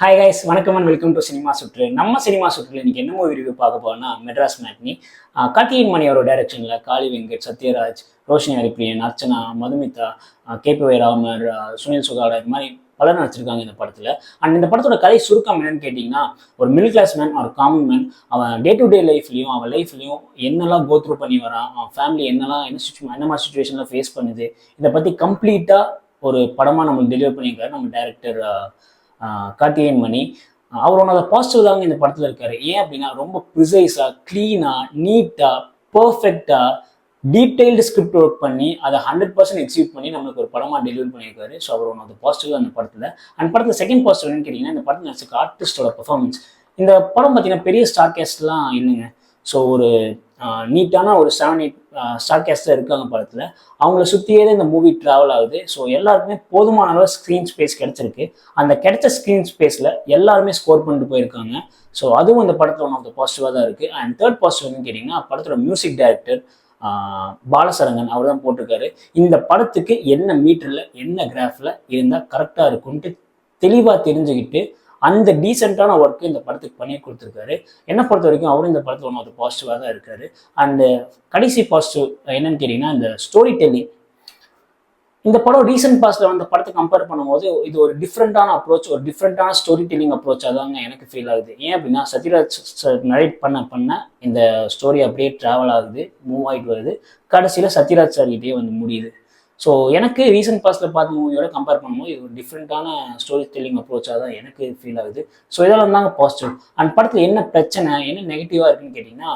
Hi guys, வணக்கம் and welcome to cinema சுற்று. நம்ம சினிமா சுற்றுல இன்னைக்கு என்ன மூவி ரிவ்யூ பார்க்க போறோம்னா மெட்ராஸ் மேட்னி. கார்த்திகேயன் மணி அவரோட டைரக்ஷன்ல காளி வெங்கட், சத்யராஜ், ரோஷினி ஹரிப்பிரியன், அர்ச்சனா, மதுமிதா, கேபிஒய் ராமர், சுனில் சுகாடா, இந்த மாதிரி பலர் நடிச்சிருக்காங்க இந்த படத்துல. அண்ட் இந்த படத்தோட கதை சுருக்கம் என்னன்னு கேட்டிங்கன்னா, ஒரு மிடில் கிளாஸ் மேன், ஒரு காமன் மேன், அவன் டே டு டே லைஃப்லையும் அவன் லைஃப்லையும் என்னெல்லாம் கோ த்ரூ பண்ணி வரான், அவன் ஃபேமிலி என்னெல்லாம் என்ன மாதிரி சுச்சுவேஷன்ல ஃபேஸ் பண்ணுது, இதை பத்தி கம்ப்ளீட்டா ஒரு படமா நம்மளுக்கு டெலிவர் பண்ணியிருக்காரு நம்ம டைரக்டர் கார்த்திகேயன் மணி. அவரோட பாசிட்டிவ் தாங்க இந்த படத்துல இருக்காரு. ஏன் அப்படின்னா ரொம்ப ப்ரிசைஸா, கிளீனா, நீட்டா, பர்ஃபெக்டா, டீடைல்டு ஸ்கிரிப்ட் ஒர்க் பண்ணி அதை 100% எக்ஸிக்யூட் பண்ணி நம்மளுக்கு ஒரு படமா டெலிவரி பண்ணியிருக்காரு. ஸோ அவரோட பாசிட்டிவ் அந்த படத்துல. அண்ட் படத்துல செகண்ட் பாசிட்டிவ் என்னன்னு கேட்டீங்கன்னா, இந்த படத்துல நடிச்சிருக்க ஆர்டிஸ்டோட பெர்ஃபார்மன்ஸ். இந்த படம் பார்த்தீங்கன்னா பெரிய ஸ்டார் கேஸ்ட்லாம் இல்லைங்க. ஸோ ஒரு நீட்டான ஒரு 7-8 ஸ்டார் கேஸ்டில் இருக்காங்க படத்தில். அவங்கள சுற்றியே தான் இந்த மூவி ட்ராவல் ஆகுது. ஸோ எல்லாருக்குமே போதுமான அளவு ஸ்க்ரீன் ஸ்பேஸ் கிடைச்சிருக்கு. அந்த கிடைச்ச ஸ்க்ரீன் ஸ்பேஸில் எல்லாருமே ஸ்கோர் பண்ணிட்டு போயிருக்காங்க. ஸோ அதுவும் இந்த படத்தில் ஒன் ஆஃப் த பாசிட்டிவாக தான் இருக்குது. அண்ட் தேர்ட் பாசிட்டிவ் என்னன்னு கேட்டிங்கன்னா, படத்தோட மியூசிக் டைரக்டர் பாலசரங்கன் அவர் தான் போட்டிருக்காரு. இந்த படத்துக்கு என்ன மீட்டரில் என்ன கிராஃபில் இருந்தால் கரெக்டாக இருக்கும்ட்டு தெளிவாக தெரிஞ்சுக்கிட்டு அந்த டீசெண்டான ஒர்க்கு இந்த படத்துக்கு பண்ணி கொடுத்துருக்காரு. என்னை பொறுத்த வரைக்கும் அவரும் இந்த படத்தில் ஒன்று ஒரு பாசிட்டிவாக தான் இருக்காரு. அண்டு கடைசி பாசிட்டிவ் என்னன்னு கேட்டிங்கன்னா, இந்த ஸ்டோரி டெல்லிங். இந்த படம் ரீசெண்ட் பாஸ்ட்ல வந்து படத்தை கம்பேர் பண்ணும்போது இது ஒரு டிஃப்ரெண்டான அப்ரோச், ஒரு டிஃப்ரெண்டான ஸ்டோரி டெல்லிங் அப்ரோச்சாக தாங்க எனக்கு ஃபீல் ஆகுது. ஏன் அப்படின்னா, சத்யராஜ் நரேட் பண்ண இந்த ஸ்டோரி அப்படியே ட்ராவல் ஆகுது, மூவ் ஆகிட்டு வருது, கடைசியில் சத்யராஜ் சார் கிட்டே வந்து முடியுது. ஸோ எனக்கு ரீசெண்ட் பாஸ்டில் பார்த்த மூவியோட கம்பேர் பண்ணும்போது இது ஒரு டிஃப்ரெண்ட்டான ஸ்டோரி டெல்லிங் அப்ரோச்சாக தான் எனக்கு ஃபீல் ஆகுது. ஸோ இதெல்லாம் தாங்க பாசிட்டிவ். அண்ட் படத்தில் என்ன பிரச்சனை, என்ன நெகட்டிவாக இருக்குன்னு கேட்டிங்கன்னா,